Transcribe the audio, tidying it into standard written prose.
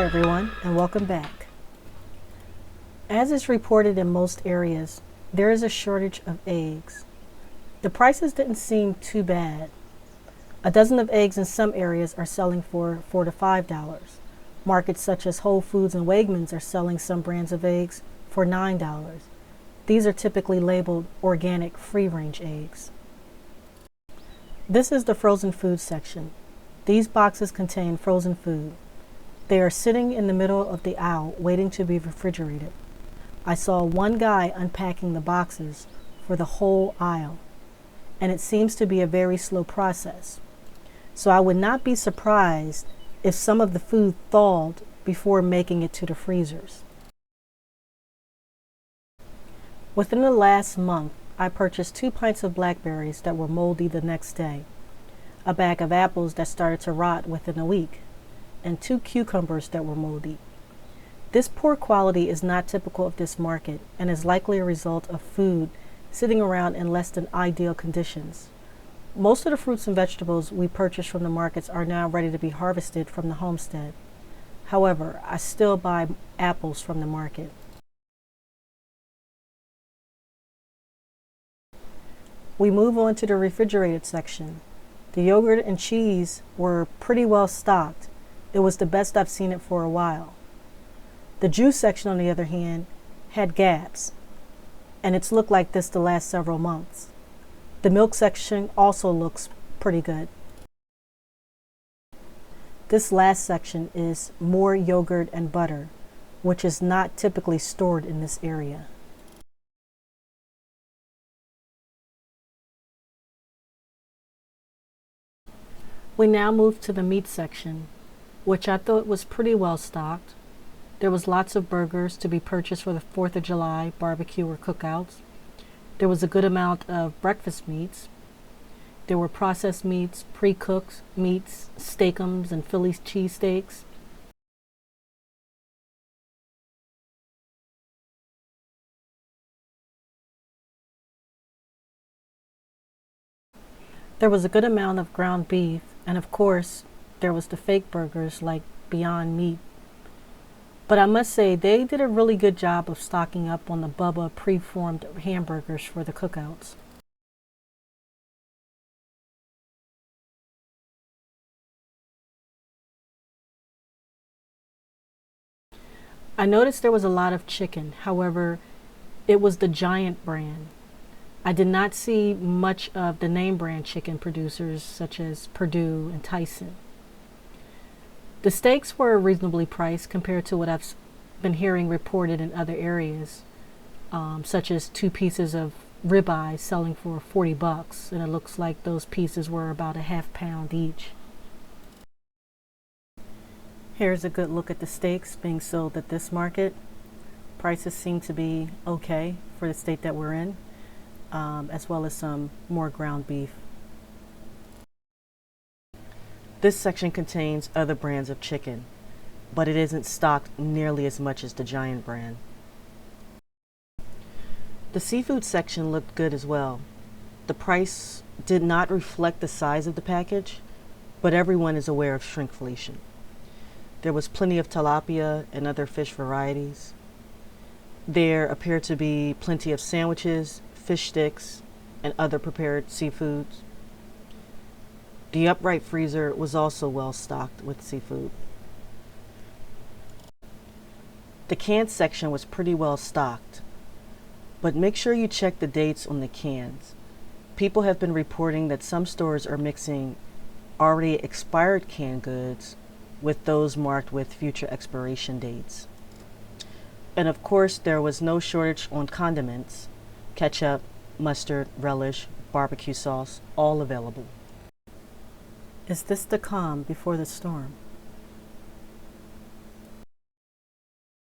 everyone, and welcome back. As is reported in most areas, there is a shortage of eggs. The prices didn't seem too bad. A dozen of eggs in some areas are selling for $4 to $5. Markets such as Whole Foods and Wegmans are selling some brands of eggs for $9. These are typically labeled organic free-range eggs. This is the frozen food section. These boxes contain frozen food. They are sitting in the middle of the aisle waiting to be refrigerated. I saw one guy unpacking the boxes for the whole aisle, and it seems to be a very slow process. So I would not be surprised if some of the food thawed before making it to the freezers. Within the last month, I purchased 2 pints of blackberries that were moldy the next day, a bag of apples that started to rot within a week, and 2 cucumbers that were moldy. This poor quality is not typical of this market and is likely a result of food sitting around in less than ideal conditions. Most of the fruits and vegetables we purchase from the markets are now ready to be harvested from the homestead. However, I still buy apples from the market. We move on to the refrigerated section. The yogurt and cheese were pretty well stocked. It was the best I've seen it for a while. The juice section, on the other hand, had gaps, and it's looked like this the last several months. The milk section also looks pretty good. This last section is more yogurt and butter, which is not typically stored in this area. We now move to the meat section, which I thought was pretty well stocked. There was lots of burgers to be purchased for the 4th of July barbecue or cookouts. There was a good amount of breakfast meats. There were processed meats, pre-cooked meats, steakums, and Philly cheesesteaks. There was a good amount of ground beef, and of course, there was the fake burgers like Beyond Meat. But I must say, they did a really good job of stocking up on the Bubba pre-formed hamburgers for the cookouts. I noticed there was a lot of chicken. However, it was the Giant brand. I did not see much of the name brand chicken producers such as Perdue and Tyson. The steaks were reasonably priced compared to what I've been hearing reported in other areas, such as 2 pieces of ribeye selling for $40, and it looks like those pieces were about a half pound each. Here's a good look at the steaks being sold at this market. Prices seem to be okay for the state that we're in, as well as some more ground beef. This section contains other brands of chicken, but it isn't stocked nearly as much as the Giant brand. The seafood section looked good as well. The price did not reflect the size of the package, but everyone is aware of shrinkflation. There was plenty of tilapia and other fish varieties. There appeared to be plenty of sandwiches, fish sticks, and other prepared seafoods. The upright freezer was also well stocked with seafood. The canned section was pretty well stocked, but make sure you check the dates on the cans. People have been reporting that some stores are mixing already expired canned goods with those marked with future expiration dates. And of course, there was no shortage on condiments, ketchup, mustard, relish, barbecue sauce, all available. Is this the calm before the storm?